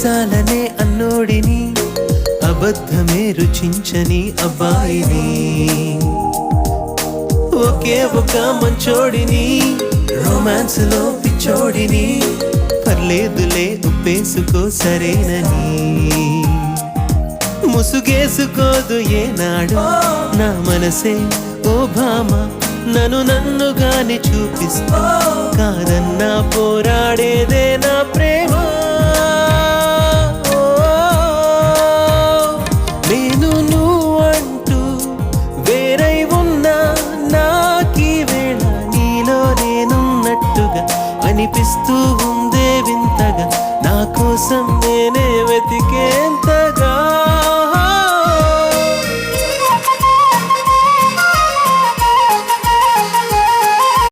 చాలనే అన్నోడిని, అబద్ధమే రుచించని అబ్బాయిని, ఒకే ఒక మంచోడిని, రొమాన్స్ లో పిచ్చోడిని, పర్లేదులే ఉప్పేసుకో సరేనని. ముసుగేసుకోదు ఏనాడు నా మనసే ఓ భామ, నన్నుగాని చూపిస్తా కాదన్నా పోరాడేదే నా ప్రేమ. నేను నువ్వు అంటూ వేరై ఉన్నా నాకీ వేళ నీలో నేనున్నట్టుగా అనిపిస్తూ ఉందే వింతగా, నా కోసం నేనే వెతికేంతగా.